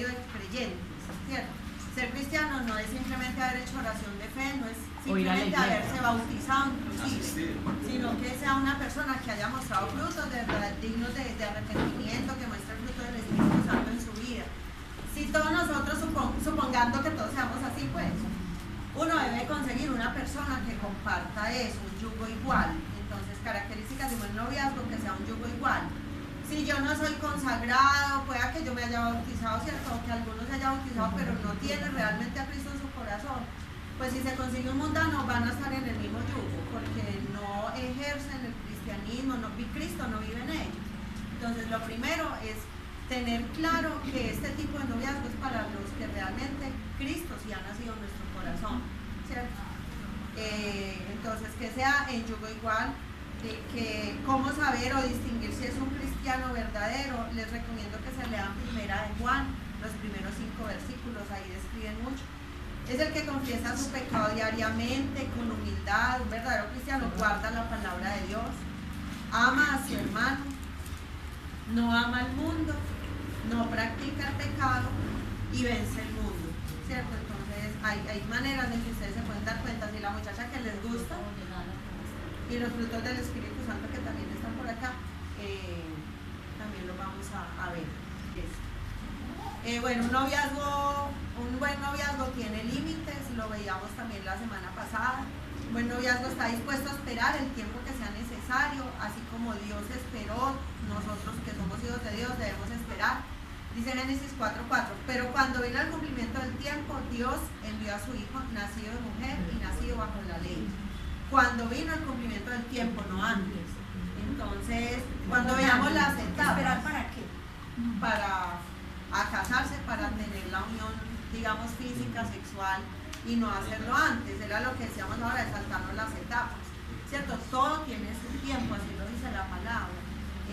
medio de creyentes, ¿cierto? Ser cristiano no es simplemente haber hecho oración de fe, no es simplemente haberse bautizado inclusive, sino que sea una persona que haya mostrado frutos de verdad dignos de arrepentimiento, que muestre el fruto del Espíritu Santo en su vida. Si todos nosotros, supongando que todos seamos así, pues uno debe conseguir una persona que comparta eso, un yugo igual. Entonces, características de un buen noviazgo, que sea un yugo igual. Si yo no soy consagrado, pueda que yo me haya bautizado, ¿cierto? O que algunos se haya bautizado, pero no tiene realmente a Cristo en su corazón, pues si se consigue un mundano van a estar en el mismo yugo, porque no ejercen el cristianismo, Cristo no vive en ellos. Entonces, lo primero es tener claro que este tipo de noviazgo es para los que realmente Cristo sí ha nacido en nuestro corazón, ¿cierto? Entonces, que sea en yugo igual. Que cómo saber o distinguir si es un cristiano verdadero, les recomiendo que se lean Primera de Juan, los primeros 5 versículos, ahí describen mucho. Es el que confiesa su pecado diariamente, con humildad. Un verdadero cristiano guarda la palabra de Dios, ama a su hermano, no ama al mundo, no practica el pecado y vence el mundo, ¿cierto? Entonces hay maneras en que ustedes se pueden dar cuenta si la muchacha que les gusta y los frutos del Espíritu Santo que también están por acá, también lo vamos a ver. Bueno, un buen noviazgo tiene límites, lo veíamos también la semana pasada. Un buen noviazgo está dispuesto a esperar el tiempo que sea necesario, así como Dios esperó, nosotros que somos hijos de Dios debemos esperar. Dice Génesis 4:4, pero cuando vino el cumplimiento del tiempo, Dios envió a su hijo, nacido de mujer y nacido bajo la ley. Cuando vino el cumplimiento del tiempo, no antes. Entonces, cuando veamos las etapas. ¿Esperar para qué? Para casarse, para tener la unión, digamos, física, sexual, y no hacerlo antes. Era lo que decíamos ahora, de saltarnos las etapas, ¿cierto? Todo tiene su tiempo, así lo dice la palabra.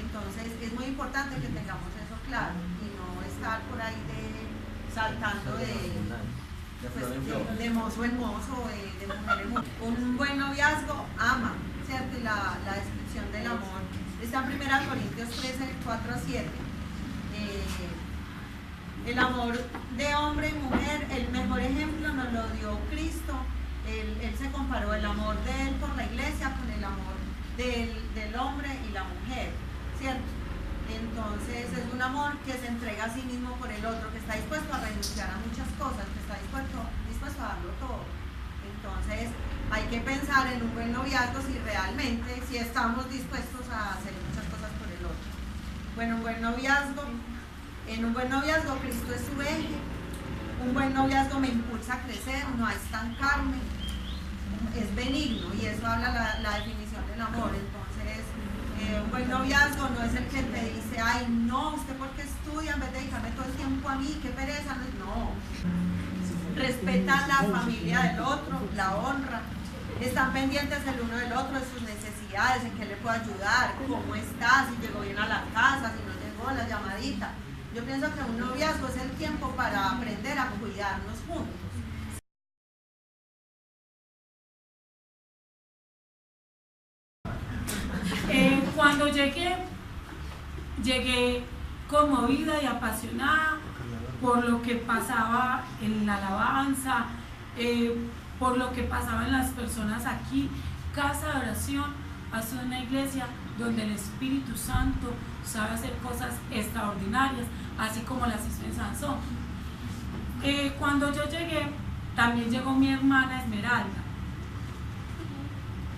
Entonces, es muy importante que tengamos eso claro y no estar por ahí saltando de mozo en mozo, de mujer en mujer. Un buen noviazgo ama, ¿cierto? Y la descripción del amor está en 1 Corintios 13, 4-7. El amor de hombre y mujer, el mejor ejemplo nos lo dio Cristo. Él se comparó el amor de él por la iglesia con el amor del hombre y la mujer, ¿cierto? Entonces es un amor que se entrega a sí mismo por el otro, que está dispuesto a renunciar a muchas cosas, que está dispuesto a darlo todo. Entonces hay que pensar en un buen noviazgo si estamos dispuestos a hacer muchas cosas por el otro. Bueno, en un buen noviazgo Cristo es su eje. Un buen noviazgo me impulsa a crecer, no a estancarme, es benigno, y eso habla la definición del amor. Entonces, un buen noviazgo no es el que te dice, ay, no, usted porque estudia en vez de dedicarme todo el tiempo a mí, qué pereza. No, respeta la familia del otro, la honra, están pendientes el uno del otro, de sus necesidades, en qué le puedo ayudar, cómo está, si llegó bien a la casa, si no llegó, la llamadita. Yo pienso que un noviazgo es el tiempo para aprender a cuidarnos juntos. Cuando llegué conmovida y apasionada por lo que pasaba en la alabanza, por lo que pasaba en las personas aquí. Casa de Oración ha sido una iglesia donde el Espíritu Santo sabe hacer cosas extraordinarias, así como las hizo en Sansón. Cuando yo llegué, también llegó mi hermana Esmeralda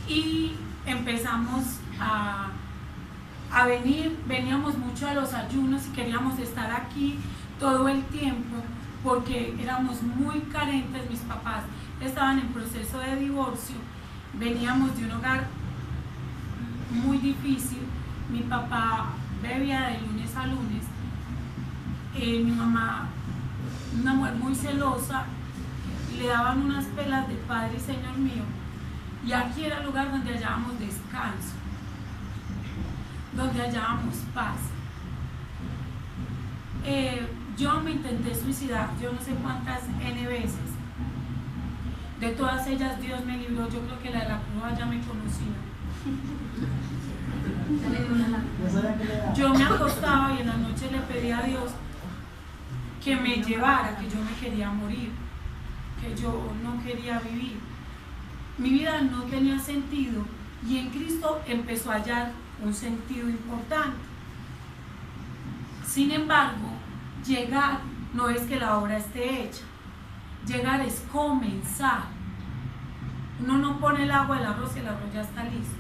y empezamos a venir, veníamos mucho a los ayunos y queríamos estar aquí todo el tiempo porque éramos muy carentes. Mis papás estaban en proceso de divorcio, veníamos de un hogar muy difícil. Mi papá bebía de lunes a lunes, mi mamá, una mujer muy celosa, le daban unas pelas de Padre y Señor mío, y aquí era el lugar donde hallábamos descanso, donde hallábamos paz. Yo me intenté suicidar, yo no sé cuántas N veces. De todas ellas Dios me libró. Yo creo que la de la prueba ya me conocía. Yo me acostaba y en la noche le pedía a Dios que me llevara, que yo me quería morir, que yo no quería vivir. Mi vida no tenía sentido y en Cristo empezó a hallar un sentido importante. Sin embargo, llegar no es que la obra esté hecha, llegar es comenzar. Uno no pone el agua del arroz y el arroz ya está listo.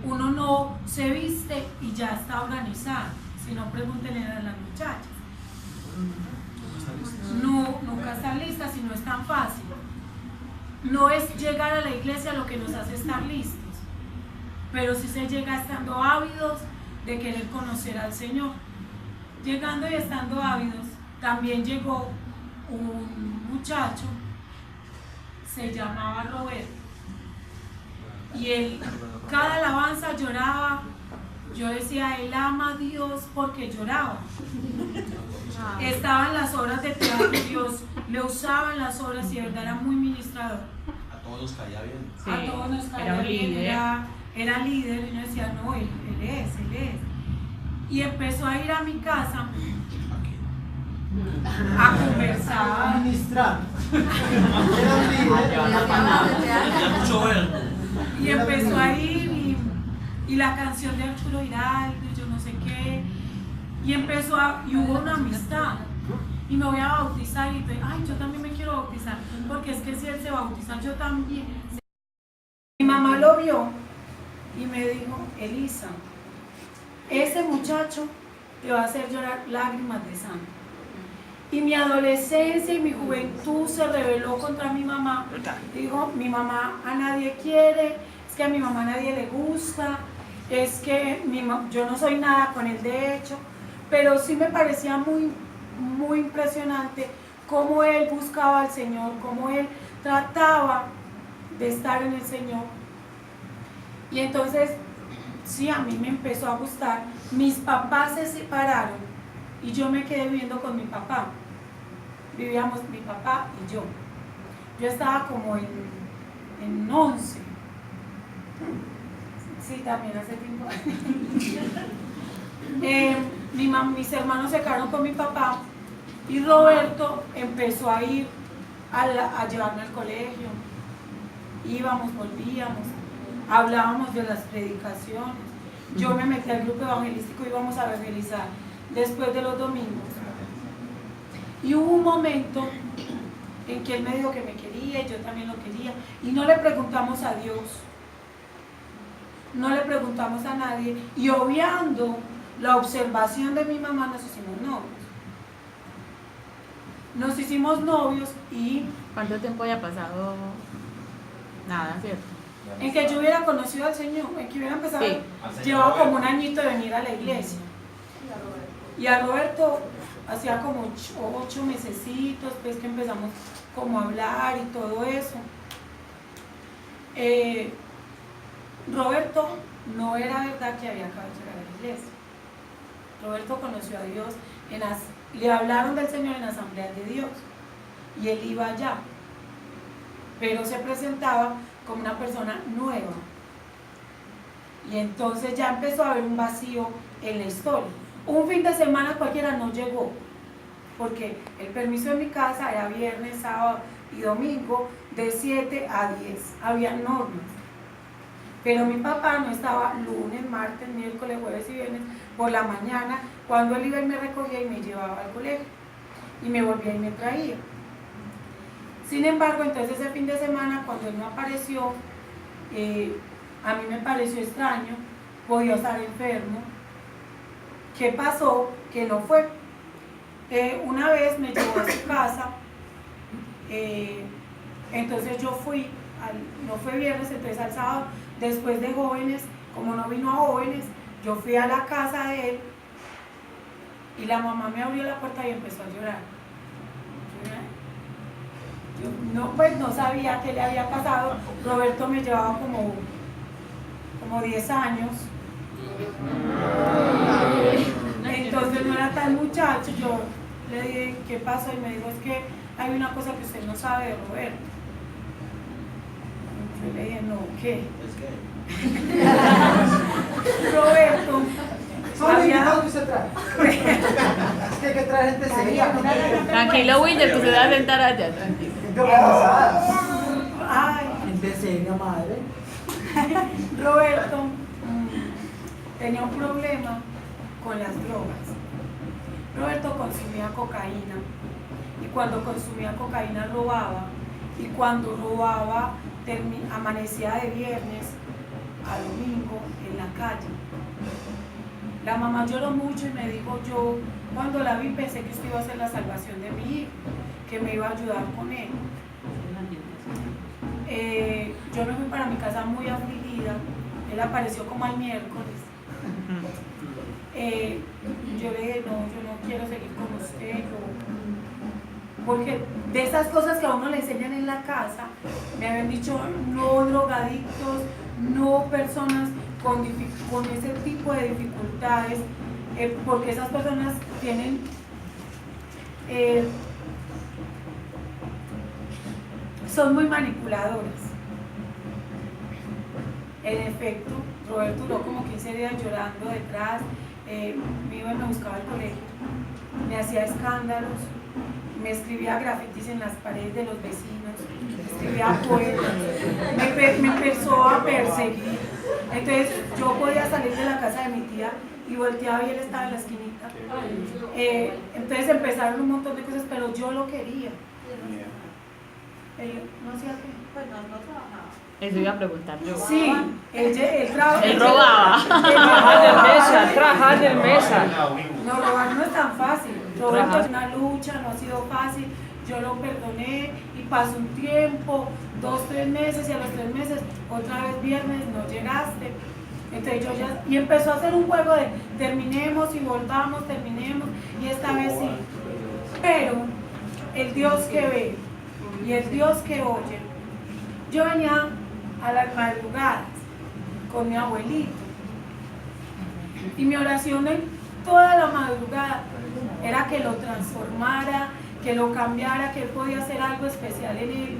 Uno no se viste y ya está organizado, sino pregúntenle a las muchachas. No, nunca están listas y no es tan fácil. No es llegar a la iglesia lo que nos hace estar listos, pero sí se llega estando ávidos de querer conocer al Señor. Llegando y estando ávidos, también llegó un muchacho, se llamaba Roberto, y él, cada alabanza lloraba. Yo decía, él ama a Dios porque lloraba. Estaba en las obras de teatro, Dios le usaba en las obras y de verdad era muy ministrador. A todos nos caía bien. Sí, a todos nos caía bien, era líder, y yo decía, no, él es. Y empezó a ir a mi casa a conversar, a ministrar. Mucho verbo. y empezó a ir y la canción de Arturo Giraldo, yo no sé qué, y hubo una amistad, y me voy a bautizar, y entonces, ay, yo también me quiero bautizar, porque es que si él se bautiza, yo también. Mi mamá lo vio y me dijo, Elisa, ese muchacho te va a hacer llorar lágrimas de sangre. Y mi adolescencia y mi juventud se rebeló contra mi mamá. Dijo, mi mamá a nadie quiere, es que a mi mamá a nadie le gusta, es que yo no soy nada con él de hecho, pero sí me parecía muy, muy impresionante cómo él buscaba al Señor, cómo él trataba de estar en el Señor. Y entonces, sí, a mí me empezó a gustar. Mis papás se separaron y yo me quedé viviendo con mi papá. Vivíamos mi papá y yo. Yo estaba como en 11. Sí, también hace tiempo. Mis hermanos se quedaron con mi papá y Roberto empezó a ir a llevarme al colegio. Íbamos, volvíamos, hablábamos de las predicaciones. Yo me metí al grupo evangelístico y íbamos a evangelizar después de los domingos. Y hubo un momento en que él me dijo que me quería y yo también lo quería. Y no le preguntamos a Dios, no le preguntamos a nadie. Y obviando la observación de mi mamá, nos hicimos novios. Nos hicimos novios y... ¿Cuánto tiempo haya pasado? Nada, ¿cierto? En que yo hubiera conocido al Señor, en que hubiera empezado, sí, llevaba como un añito de venir a la iglesia. Y a Roberto hacía como 8 mesecitos, pues que empezamos como a hablar y todo eso. Roberto no era verdad que había acabado de llegar a la iglesia. Roberto conoció a Dios, le hablaron del Señor en asambleas de Dios y él iba allá, pero se presentaba como una persona nueva. Y entonces ya empezó a haber un vacío en la historia. Un fin de semana cualquiera no llegó, porque el permiso de mi casa era viernes, sábado y domingo de 7 a 10. Había normas. Pero mi papá no estaba lunes, martes, miércoles, jueves y viernes por la mañana, cuando él iba y me recogía y me llevaba al colegio. Y me volvía y me traía. Sin embargo, entonces ese fin de semana, cuando él no apareció, a mí me pareció extraño, podía estar enfermo. ¿Qué pasó? Que no fue. Una vez me llevó a su casa, entonces yo fui, no fue viernes, entonces al sábado, después de jóvenes, como no vino a jóvenes, yo fui a la casa de él y la mamá me abrió la puerta y empezó a llorar. Yo no sabía qué le había pasado. Roberto me llevaba como 10 años. Entonces no era tan muchacho. Yo le dije, ¿qué pasó? Y me dijo, es que hay una cosa que usted no sabe de Roberto. Yo le dije, no, ¿qué? Roberto Son los invitados que usted trae. Es que hay que traer gente seria. Tranquilo, Wilder, que se va a sentar allá, tranquilo. Gente organizada. Ay, Gente seria, madre. Roberto tenía un problema con las drogas. Roberto consumía cocaína y cuando consumía cocaína robaba y cuando robaba amanecía de viernes a domingo en la calle. La mamá lloró mucho y me dijo, yo cuando la vi pensé que esto iba a ser la salvación de mi hijo, que me iba a ayudar con él. Yo me fui para mi casa muy afligida, él apareció como al miércoles. Yo le dije, no, yo no quiero seguir con usted, porque de esas cosas que a uno le enseñan en la casa, me habían dicho no drogadictos, no personas con ese tipo de dificultades, porque esas personas tienen son muy manipuladoras. En efecto, Roberto duró como 15 días llorando detrás, me iba y me buscaba al colegio, me hacía escándalos, me escribía grafitis en las paredes de los vecinos, escribía poemas, me empezó a perseguir. Entonces yo podía salir de la casa de mi tía y volteaba y él estaba en la esquinita. Entonces empezaron un montón de cosas, pero yo lo quería. Él no hacía qué. Pues no trabajaba. Eso iba a preguntar yo. Sí, él trabajaba. Él robaba. Trabajar de mesa. No, robar no es tan fácil. Roberto es una lucha, no ha sido fácil. Yo lo perdoné y pasó un tiempo, 2, 3 meses, y a los 3 meses, otra vez viernes, no llegaste. Entonces yo ya, y empezó a hacer un juego de terminemos y volvamos, terminemos, y esta vez sí. Pero el Dios que ve y el Dios que oye, yo venía a las madrugadas con mi abuelito, y mi oración en toda la madrugada era que lo transformara, que lo cambiara, que él podía hacer algo especial en él.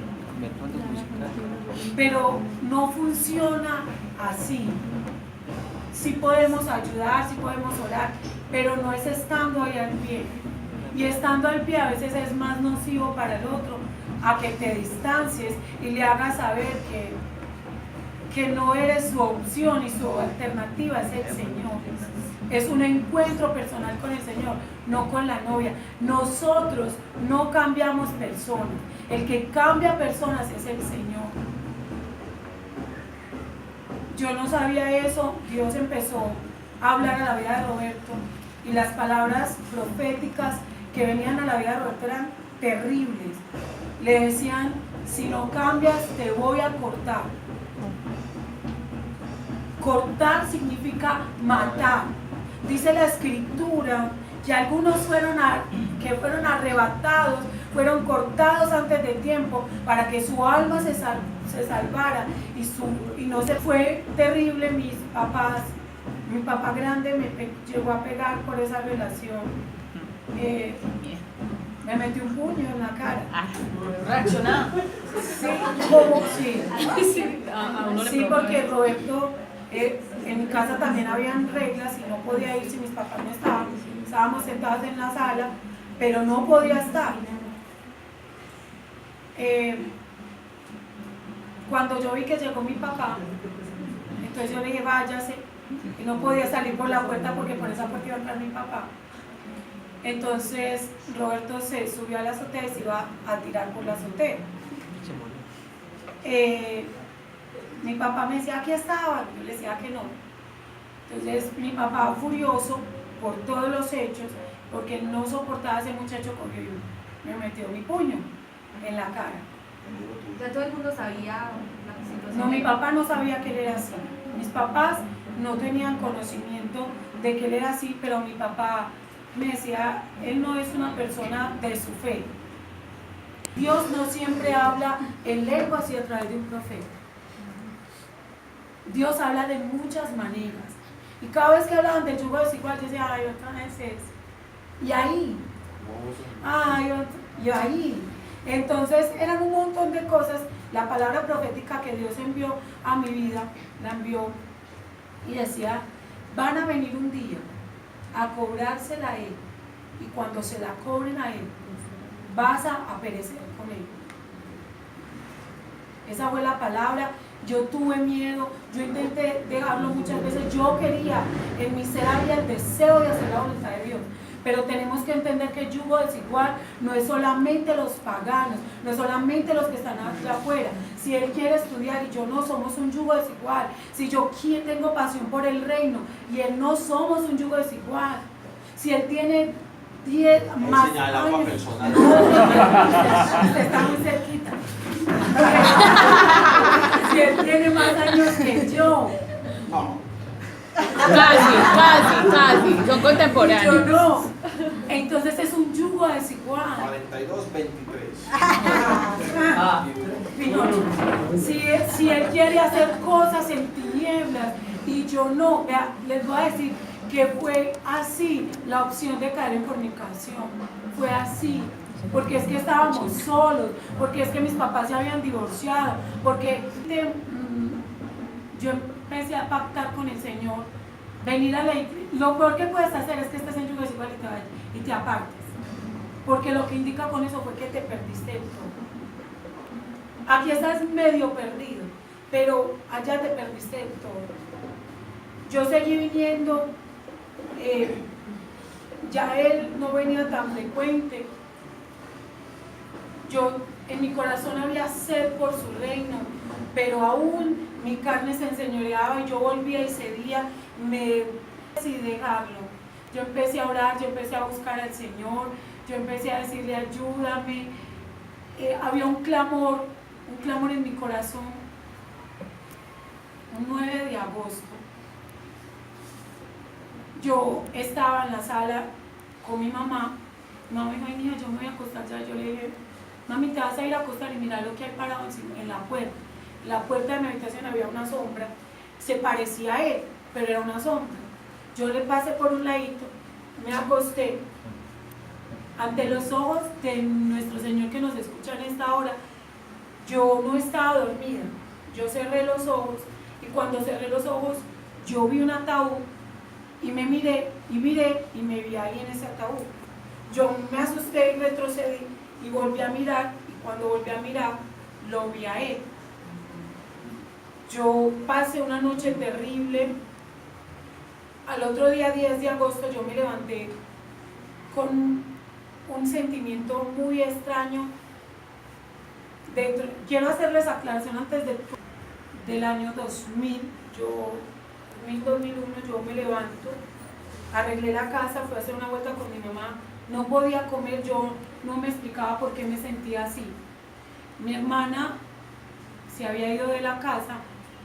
Pero no funciona así. Sí podemos ayudar, sí podemos orar, pero no es estando ahí al pie. Y estando al pie a veces es más nocivo para el otro, a que te distancies y le hagas saber que no eres su opción y su alternativa es el Señor. Es un encuentro personal con el Señor, no con la novia. Nosotros no cambiamos personas. El que cambia personas es el Señor. Yo no sabía eso. Dios empezó a hablar a la vida de Roberto y las palabras proféticas que venían a la vida de Roberto eran terribles. Le decían, si no cambias te voy a cortar. Cortar significa matar. Dice la Escritura que algunos fueron arrebatados, fueron cortados antes de tiempo para que su alma se salvara y no se fue terrible. Mi papá grande me llegó a pegar por esa relación. Me metió un puño en la cara. Reaccionado. Sí, como sí, porque Roberto, en mi casa también habían reglas y no podía ir si mis papás no estaban. Estábamos sentados en la sala, pero no podía estar. Cuando yo vi que llegó mi papá, entonces yo le dije, váyase, y no podía salir por la puerta porque por esa puerta iba a entrar mi papá. Entonces Roberto se subió a la azotea y se iba a tirar por la azotea. Mi papá me decía, aquí estaba, yo le decía que no. Entonces mi papá, furioso por todos los hechos, porque no soportaba a ese muchacho, cogió y me metió mi puño en la cara. Ya todo el mundo sabía la situación. No, mi papá no sabía que él era así. Mis papás no tenían conocimiento de que él era así, pero mi papá me decía, él no es una persona de su fe. Dios no siempre habla en lengua así a través de un profeta. Dios habla de muchas maneras. Y cada vez que hablaban del yugo desigual, yo decía, ay, otra vez es. Y ahí, y ahí. Entonces eran un montón de cosas. La palabra profética que Dios envió a mi vida, la envió y decía, van a venir un día a cobrársela a él. Y cuando se la cobren a él, vas a perecer con él. Esa fue la palabra. Yo tuve miedo, yo intenté dejarlo muchas veces, yo quería, en mi ser había el deseo de hacer la voluntad de Dios. Pero tenemos que entender que el yugo desigual no es solamente los paganos, no es solamente los que están allá afuera. Si él quiere estudiar y yo no, somos un yugo desigual. Si yo tengo pasión por el reino y él no, somos un yugo desigual. Si él tiene 10 más años, usted está muy cerquita. Si él tiene más años que yo, No. Casi, son contemporáneos. yo no. Entonces es un yugo desigual. 42, 23. Si él quiere hacer cosas en tinieblas y yo no, vea, les voy a decir que fue así la opción de caer en fornicación. Fue así. Porque es que estábamos solos, porque es que mis papás se habían divorciado, porque yo empecé a pactar con el Señor, venir a la iglesia. Lo peor que puedes hacer es que estés en yugo desigual y te apartes, porque lo que indica con eso fue que te perdiste de todo. Aquí estás medio perdido, pero allá te perdiste de todo. Yo seguí viniendo, ya él no venía tan frecuente. Yo, en mi corazón había sed por su reino, pero aún mi carne se enseñoreaba y yo volvía y cedía, me decidí dejarlo. Yo empecé a orar, yo empecé a buscar al Señor, yo empecé a decirle ayúdame. Había un clamor en mi corazón. Un 9 de agosto, yo estaba en la sala con mi mamá. Mi mamá me dijo, ay, mija, yo me voy a acostar ya. Yo le dije, mami, te vas a ir a acostar y mira lo que hay parado en la puerta. En la puerta de mi habitación había una sombra, se parecía a él, pero era una sombra. Yo le pasé por un ladito, me acosté ante los ojos de nuestro Señor que nos escucha en esta hora. Yo no estaba dormida, yo cerré los ojos y cuando cerré los ojos yo vi un ataúd y me miré y me vi ahí en ese ataúd. Yo me asusté y retrocedí y volví a mirar, y cuando volví a mirar lo vi a él. Yo pasé una noche terrible. Al otro día, 10 de agosto, yo me levanté con un sentimiento muy extraño. Quiero hacerles aclaración antes del año 2000, 2001, yo me levanto, arreglé la casa, fui a hacer una vuelta con mi mamá, no podía comer, yo no me explicaba por qué me sentía así. Mi hermana se había ido de la casa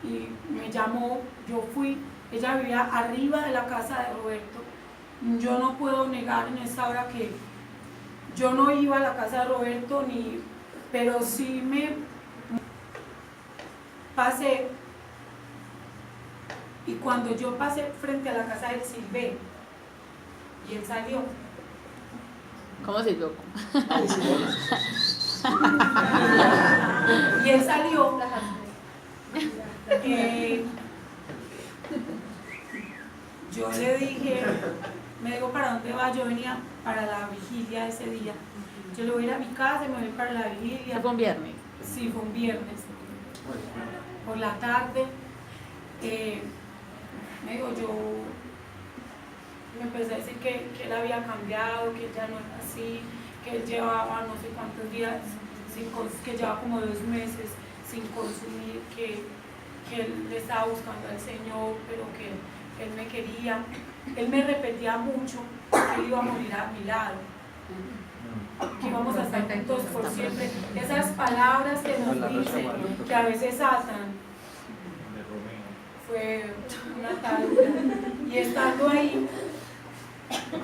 y me llamó, yo fui, ella vivía arriba de la casa de Roberto. Yo no puedo negar en esta hora que yo no iba a la casa de Roberto, pero sí me pasé, y cuando yo pasé frente a la casa del silbé y él salió. ¿Cómo se loco? Y él salió. Yo le dije, me dijo, ¿para dónde va? Yo venía para la vigilia ese día. Yo le voy a ir a mi casa y me voy para la vigilia. ¿Fue un viernes? Sí, fue un viernes. Por la tarde. Me dijo, me empecé a decir que él había cambiado, que él ya no era así, que él llevaba no sé cuántos días, que llevaba como 2 meses sin consumir, que él le estaba buscando al Señor, pero que él me quería. Él me repetía mucho que él iba a morir a mi lado, que íbamos a estar juntos por siempre. Esas palabras que nos dicen, que a veces atan, fue una atadura. Y estando ahí,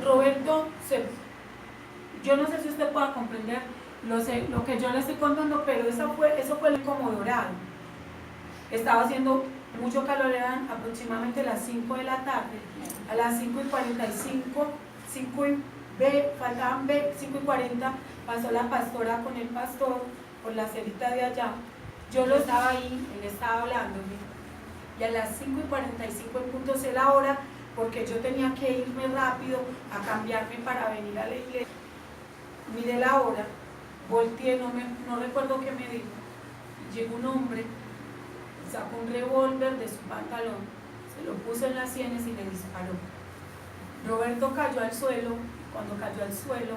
Roberto, yo no sé si usted pueda comprender lo que yo le estoy contando, pero eso fue como dorado. Estaba haciendo mucho calor, eran aproximadamente las 5 de la tarde. A las 5:45, faltaban 5:40, pasó la pastora con el pastor por la cerita de allá. Yo lo estaba ahí, él estaba hablándome. Y a las 5:45 en punto sé la hora, porque yo tenía que irme rápido a cambiarme para venir a la iglesia. Miré la hora, volteé, no recuerdo qué me dijo. Llegó un hombre, sacó un revólver de su pantalón, se lo puso en las sienes y le disparó. Roberto cayó al suelo. Cuando cayó al suelo,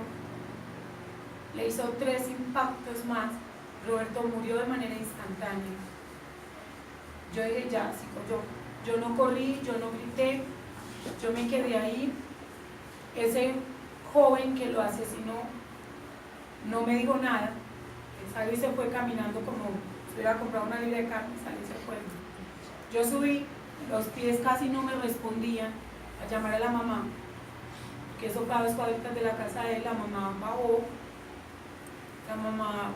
le hizo 3 impactos más. Roberto murió de manera instantánea. Yo dije, ya, yo no corrí, yo no grité, yo me quedé ahí. Ese joven que lo asesinó no me dijo nada. Él salió y se fue caminando como si hubiera comprado una libra de carne, salió y se fue. Yo subí, los pies casi no me respondían, a llamar a la mamá, que eso cada 2 cuadritas de la casa de él. La mamá bajó, la mamá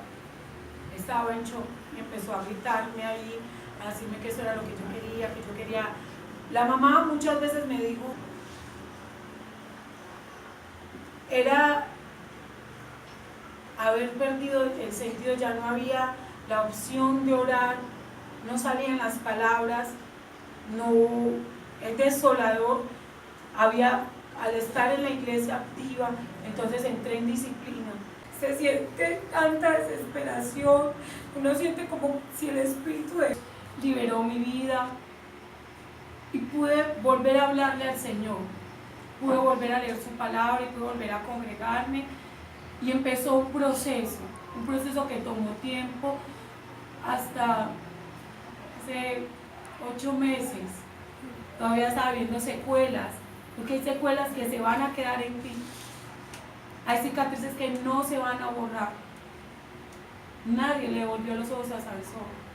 estaba en shock y empezó a gritarme ahí, a decirme que eso era lo que yo quería. La mamá muchas veces me dijo, era haber perdido el sentido, ya no había la opción de orar, no salían las palabras, no, es desolador. Al estar en la iglesia activa, entonces entré en disciplina. Se siente tanta desesperación, uno siente como si el Espíritu de Dios liberó mi vida y pude volver a hablarle al Señor, pude volver a leer su palabra y pude volver a congregarme, y empezó un proceso que tomó tiempo, hasta hace 8 meses, todavía estaba viendo secuelas, porque hay secuelas que se van a quedar en ti, hay cicatrices que no se van a borrar. Nadie le volvió los ojos a Sansón.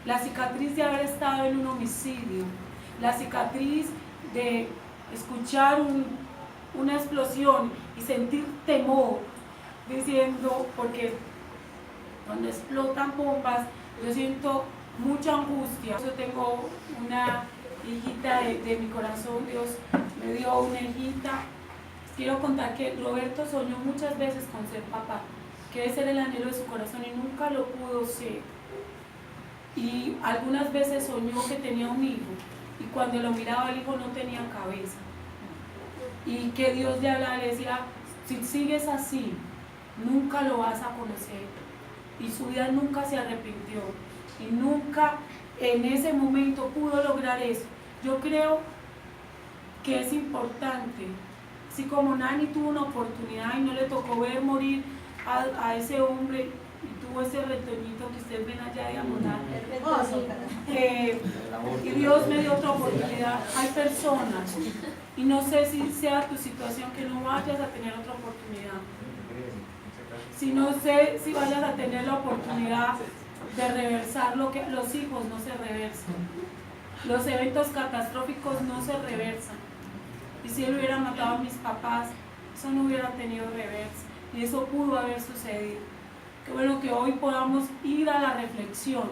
La cicatriz de haber estado en un homicidio, la cicatriz de escuchar una explosión y sentir temor, diciendo, porque cuando explotan bombas yo siento mucha angustia. Yo tengo una hijita de mi corazón, Dios me dio una hijita. Quiero contar que Roberto soñó muchas veces con ser papá, que ese era el anhelo de su corazón y nunca lo pudo ser. Y algunas veces soñó que tenía un hijo y cuando lo miraba el hijo no tenía cabeza. Y que Dios le hablaba, le decía, si sigues así, nunca lo vas a conocer. Y su vida nunca se arrepintió y nunca en ese momento pudo lograr eso. Yo creo que es importante, así como Nani tuvo una oportunidad y no le tocó ver morir a ese hombre y tuvo ese retoñito que ustedes ven allá de amonar, y Dios me dio otra oportunidad. Hay personas, y no sé si sea tu situación, que no vayas a tener otra oportunidad, si no sé si vayas a tener la oportunidad de reversar lo que los hijos no se reversan, los eventos catastróficos no se reversan. Y si él hubiera matado a mis papás, eso no hubiera tenido reversa, y eso pudo haber sucedido. Qué bueno que hoy podamos ir a la reflexión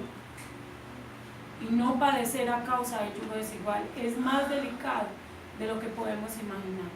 y no padecer a causa de yugo desigual. Es más delicado de lo que podemos imaginar.